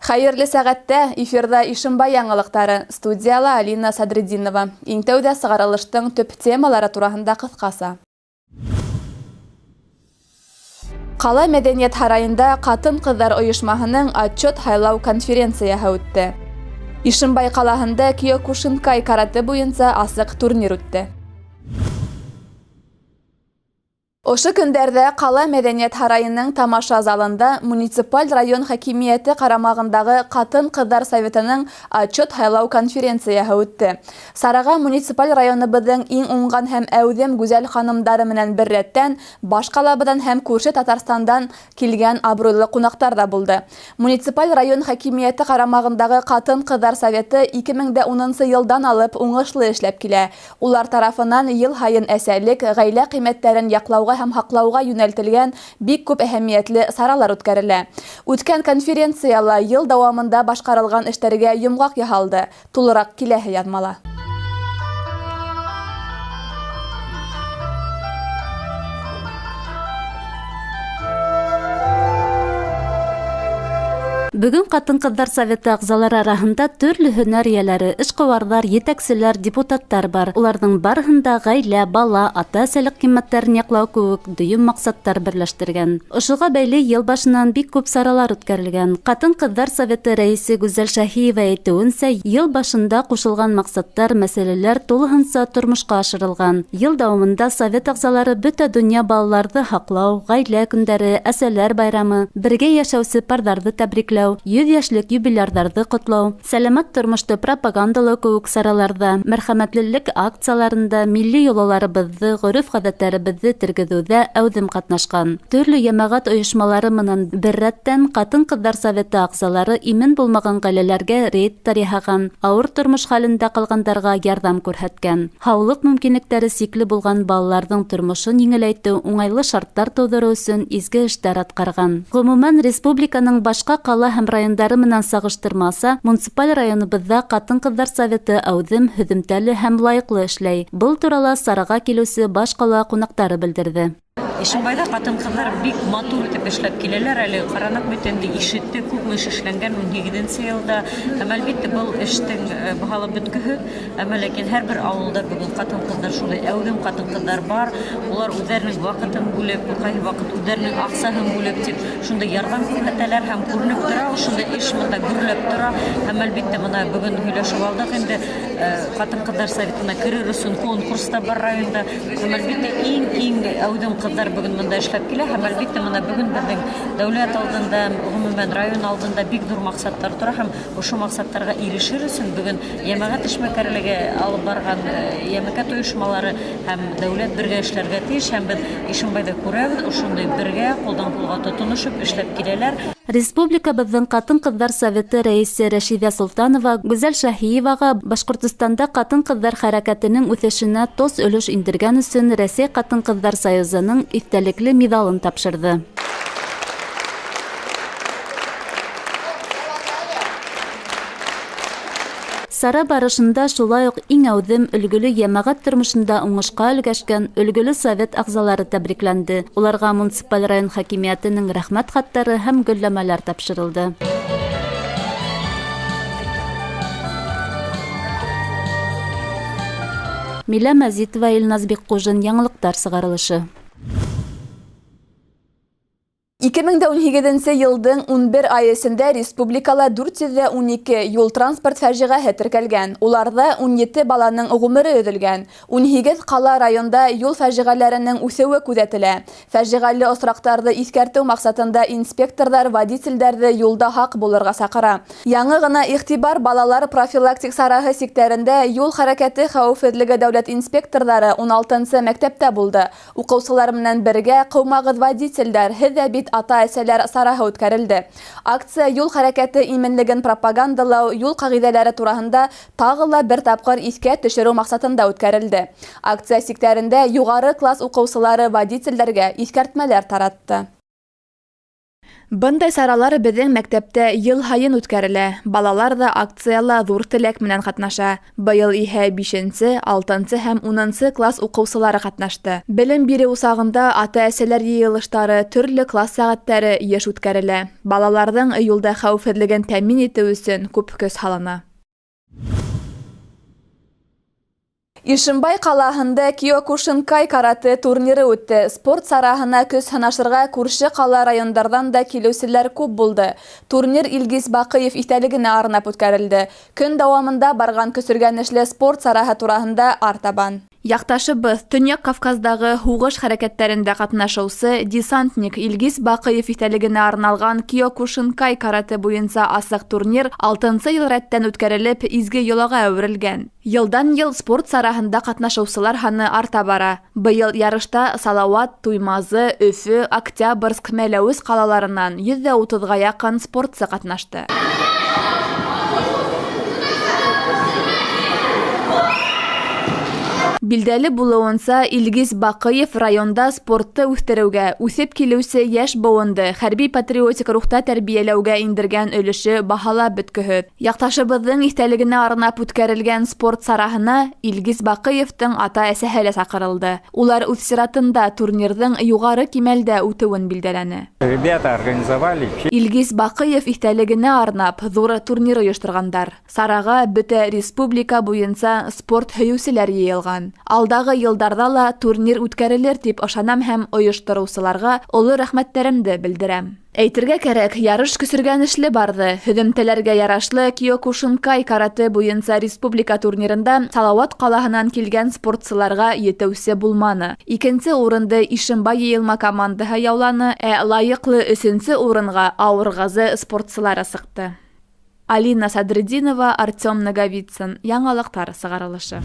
Хәерле сәгатьтә эфирда Ишембай яңалыктары, студияла Алина Садриддинова. Иң тәүдә сыгарылыштың төп темалары турында кыскасы. Кала мәдәният һарайында Катын-кызлар оешмаһының отчет һайлау конференцияһы үтте. Ишембай калаһында Киокушинкай карате буенча асык турнир үтте. Ошы көндәрдә Кала мәдәният һарайының тамаша залында муниципаль район хакимияте карамагындагы Катын-кызлар советының отчет һайлау конференцияһы үтте. Сарага муниципаль районыбызның иң уңган һәм әүдем гүзәл ханымдары менән бер рәттән башкалабыдан һәм күрше Татарстандан килгән абруйлы кунактар да булды. Муниципаль район хакимияте карамагындагы Катын-кызлар советы 2010 елдан алып уңышлы эшләп килә. Улар тарафыннан ел һайын әсәлек, гаилә кыйммәтләрен яклауга һәм хаклауга юнәлтелгән бик күп әһәмиятле саралар үткәрелә. Үткән конференцияла ел дәвамында башкарылган эшләргә йомгак яһалды. Тулырак киләһе язмала. Бүген Катын-кызлар советы агзалары арасында төрле һөнәр ияләре, эшкуарлар, етәкчеләр, депутаттар бар. Уларның барыһында гаилә, бала, ата-әсәлек кыйммәтләрен яклау кебек дөйем максаттар берләштергән. Ошыга бәйле ел башыннан бик күп саралар үткәрелгән. Катын-кызлар советы рәисе Гүзәл Шаһиева әйтүенчә, ел башында кушылган максаттар, мәсьәләләр тулыһынча тормышка ашырылган. Ел дәвамында совет агзалары бөтә дөнья балаларны хаклау, гаилә көндәре, әсәләр байрамы, бергә яшәүче парларны тәбрикләү, 100 яшьлек юбилярдарды котлау, сәламәт тормышты пропагандалау кебек сараларда, мәрхәмәтлелек акцияларында милли йолаларыбызны, гореф-гадәтләребезне тергезүдә әүдем катнашкан. Төрле җәмәгать оешмалары менән бер рәттән Катын-кызлар советы агзалары имен булмаган гаиләләргә рейдтар яһаган, авыр тормыш хәлендә калгандарга ярдәм күрсәткән. Һаулык мөмкинлекләре сикле булган балаларның тормышын еңеләйтү, уңайлы шартлар тудыру өчен изге эшләр аткарган. Гомумән республиканың башка кала һәм райондары менән сагыштырмаса, муниципаль районыбызда Катын-кызлар советы әүдем, һөҙөмтәле һәм лайыклы эшләй. Был турала сарага килүсе баш кала кунактары белдерде. Ишембайда Катын-кызлар бик матур итеп эшләп киләләр. Әле каранак бит инде ишетте, күпме эш эшләнгән 18 елда. Һәм әлбәттә был эштең баһалап беткеһе. Әмма ләкин һәрбер авылда бүген Катын-кызлар шулай әүдем Катын-кызлар бар. Улар үзләренең вакытын бүлеп, кайһы вакыт үзләренең аксаһын бүлеп дип, шунда ярдәм күрсәтәләр һәм күренеп тора, шунда эш монда гөрләп тора. Һәм әлбәттә моны бүген һөйләшеп алдык инде Катын-кызлар советына керер өчен конкурста бар районда. Һәм әлбәттә иң әүдем кызлар бүген монда эшләп килә һәм әлбәттә моны бүген безнең дәүләт алдында, гомумән район алдында бик зур максаттар тора һәм ошо максаттарга ирешер өчен бүген җәмәгать эшмәкәрлеге алып барган җәмәгать оешмалары һәм дәүләт бергә эшләргә тиеш һәм без Ишембайда күрәбез, ошондай бергә кулдан-кулга тотынышып эшләп киләләр. Республикабызның Катын-кызлар советы рәисе Рәшидә Солтанова Гүзәл Шаһиевага Башкортостанда катын-кызлар хәрәкәтенең үсешенә тос өлеш индергән өчен Рәсәй Катын-кызлар союзының истәлекле медалын тапшырды. Сара барышында шулай ук иң әүдем, өлгөле җәмәгать тормышында уңышка өлгәшкән өлгөле совет агзалары тәбрикләнде. Уларга муниципаль район хакимиятенең рәхмәт хаттары һәм гөлләмәләр тапшырылды. Милә Мәзитова, Илназ Биккужин, яңалыктар сыгарылышы. 2018 елдың 11 ай эчендә республикала 412 юл транспорт фаҗигаһе теркәлгән. Уларда 17 баланың гомере өҙөлгән. 18 кала районда юл фаҗигаләренең үсеүе күзәтелә. Фаҗигалы осрактарҙы иҫкәртеү максатында инспекторҙар водительдәрҙе юлда һаҡ булырға саҡыра. Яңы ғына иғтибар балалар профилактик сараһы сиктәрендә юл хәрәкәте хәүефһеҙлеге дәүләт инспекторҙары 16-нчы мәктәптә булды. Уҡыусылар менән бергә ҡыумағыҙ водительдәр, һеҙ ҙә бит ата-әсәләр сараһы үткәрелде. Акция юл хәрәкәте именлеген пропагандалау, юл ҡағиҙәләре тураһында тағы ла бер тапҡыр иҫкә төшөрөү маҡсатында үткәрелде. Акция сиктәрендә юғары класс уҡыусылары водительдәргә иҫкәртмәләр таратты. Бындай саралар беҙҙең мәктәптә йыл һайын үткәрелә. Балалар да акцияла ҙур теләк менән ҡатнаша. Быйыл иһә 5-нсе, 6-нсы һәм 10-нсы класс уҡыусылары ҡатнашты. Белем биреү сағында ата-әсәләр йыйылыштары, төрлө класс сәғәттәре йыш үткәрелә. Балаларҙың юлда хәүефһеҙлеген тәьмин итеү өсөн күп көс һалына. Ишембай ҡалаһында Киокушинкай карате турниры үтте. Спорт сараһына көс һынашырға күрше ҡала райондарҙан да килеүселәр күп булды. Турнир Илгиз Баҡыев иҫтәлегенә арнап үткәрелде. Көн дауамында барған көсөргәнешле спорт сараһы тураһында артабан. Яҡташыбыҙ Төньяҡ Кавказдағы һуғыш хәрәкәттәрендә ҡатнашыусы десантник Илгиз Баҡыев иҫтәлегенә арналған Киокушинкай карате буйынса асыҡ турнир 6-нсы йыл рәттән үткәрелеп, изге йолаға әүерелгән. Йылдан-йыл спорт сараһында ҡатнашыусылар һаны арта бара. Быйыл ярышта Салауат, Туймазы, Өфө, Октябрьск, Мәләүез ҡалаларынан 130-ға яҡын спортсы ҡатнашты. Билдәле булыуынса, Илгиз Баҡыев районда спортты үҫтереүгә, үҫеп килеүсе йәш быуынды хәрби-патриотик рухта тәрбиәләүгә индергән өлөшө баһалап бөткөһөҙ. Яҡташыбыҙҙың иҫтәлегенә арнап үткәрелгән спорт сараһына Илгиз Баҡыевтың ата-әсәһе лә саҡырылды. Улар үҙ сиратында турнирҙың юғары кимәлдә үтеүен билдәләне. Ребята организовали. Илгиз Баҡыев иҫтәлегенә арнап ҙур турнир ойошторғандар. Сараға бөтә республика буйынса спорт һөйөүселәр йыйылған. Алдағы йылдарҙа ла турнир үткәрелер тип ышанам һәм ойоштороусыларға оло рәхмәттәремде белдерәм. Әйтергә кәрәк, ярыш көсөргәнешле барды. Һөҙөмтәләргә ярашлы Киокушинкай карате буйынса республика турнирында Салауат ҡалаһынан килгән спортсыларға етеүсе булманы. 2-нсе урынды Ишембай йыйылма командаһы яуланы, лайыҡлы 3-нсе урынға Ауырғазы спортсылары сыҡты. Алина Садридинова, Артем Наговицын. Яңалыҡтар сығарылышы.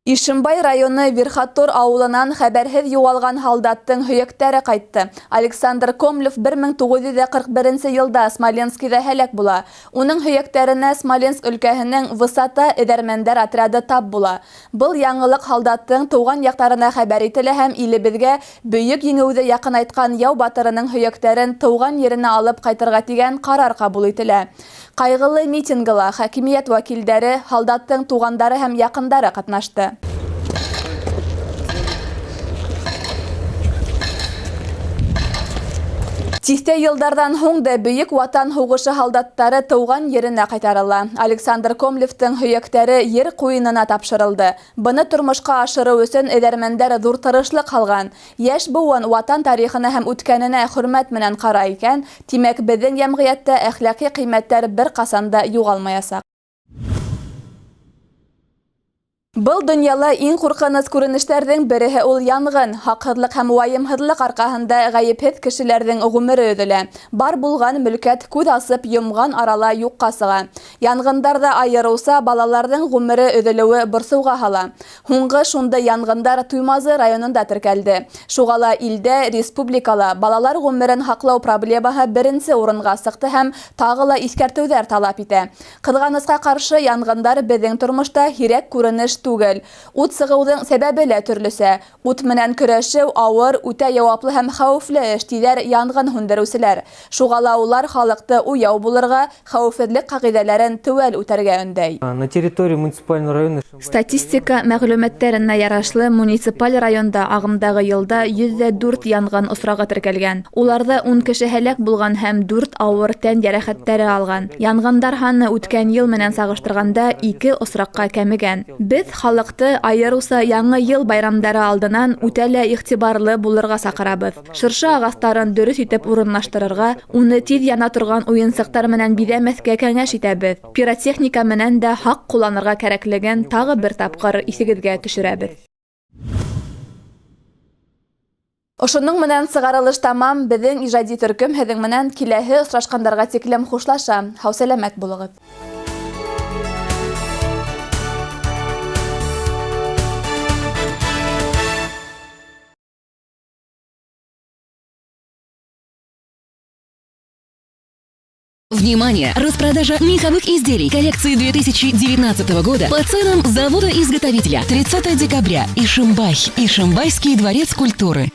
Ишембай районы Верхотур ауылынан хәбәрһеҙ юғалған һалдаттың һөйәктәре ҡайтты. Александр Комлев 1941 йылда Смоленскиҙа һәләк була. Уның һөйәктәренә Смоленск өлкәһенең Высота эҙәрмәндәр отряды тап була. Был яңылыҡ һалдаттың тыуған яҡтарына хәбәр ителә һәм илебеҙгә бөйөк еңеүҙе яҡынайтҡан яу батырының һөйәктәрен тыуған еренә алып ҡайтырға тигән ҡарар ҡабул ителә. Ҡайғылы митингыла хакимиәт вәкилдәре, һалдаттың туғандары һәм яҡындары ҡатнашты. Тиҫтә йылдарҙан һуң да Бөйөк Ватан һуғышы һалдаттары тыуған еренә ҡайтарыла. Александр Комлевтың һөйәктәре ер ҡуйынына тапшырылды. Быны тормошҡа ашырыу өсөн эҙәрмәндәр ҙур тырышлыҡ һалған. Йәш быуын ватан тарихына һәм үткәненә хөрмәт менән ҡарай икән, тимәк, беҙҙең йәмғиәттә әхлаҡи ҡиммәттәр бер ҡасан да юғалмаясаҡ. Был донъяла иң ҡурҡыныс күренештәрҙең береһе ул янғын. Хаҡһыҙлыҡ һәм вайымһыҙлыҡ арҡаһында ғәйепһеҙ кешеләрҙең ғүмере өҙөлә. Бар булған мөлкәт күҙ асып йомған арала юҡҡа сыға. Янғындарҙа айырыуса балаларҙың ғүмере өҙөлөүе борсоуға һала. Һуңғы шундай янғындар Туймазы районында теркәлде. Шуға ла илдә, республикала балалар ғүмерен һаҡлау проблемаһы беренсе урынға сыҡты һәм тағы ла иҫкәртеүҙәр талап итә. Ҡыҙғанысҡа ҡаршы, янғындар беҙҙең тормошта һирәк күренеш түгел. Ут сығыуҙың сәбәбе лә төрлөсә. Ут менән көрәшеү ауыр, үтә яуаплы һәм хәүефле эш, тиҙәр янғын һүндереүселәр. Шуға ла улар халыҡты уяу булырға, хәүефһеҙлек ҡағиҙәләрен теүәл үтәргә өндәй. На территории муниципального района. Статистика мәғлүмәттәренә ярашлы муниципаль районда ағымдағы йылда 104 янғын осрағы теркәлгән. Уларҙа 10 кеше һәләк булған һәм 4 ауыр тән йәрәхәттәре алған. Янғындар һаны үткән йыл менән сағыштырғанда 2 осраҡҡа кәмегән. Беҙ халыҡты айырыуса яңы йыл байрамдары алдынан үтә лә иғтибарлы булырға саҡырабыҙ. Шыршы ағастарын дөрөҫ итеп урынлаштырырға, уны тиҙ яна торған уйынсыҡтар менән биҙәмәҫкә кәңәш итәбеҙ. Пиротехника менән дә һаҡ ҡулланырға кәрәклеген тағы бер тапҡыр иҫегеҙгә төшөрәбеҙ. Ошоноң менән сығарылыш тамам. Беҙҙең ижади төркөм һеҙҙең менән киләһе осрашҡандарға тиклем хушлаша. Һау-сәләмәт булығыҙ. Внимание! Распродажа меховых изделий коллекции 2019 года по ценам завода-изготовителя. 30 декабря. Ишимбай. Ишимбайский дворец культуры.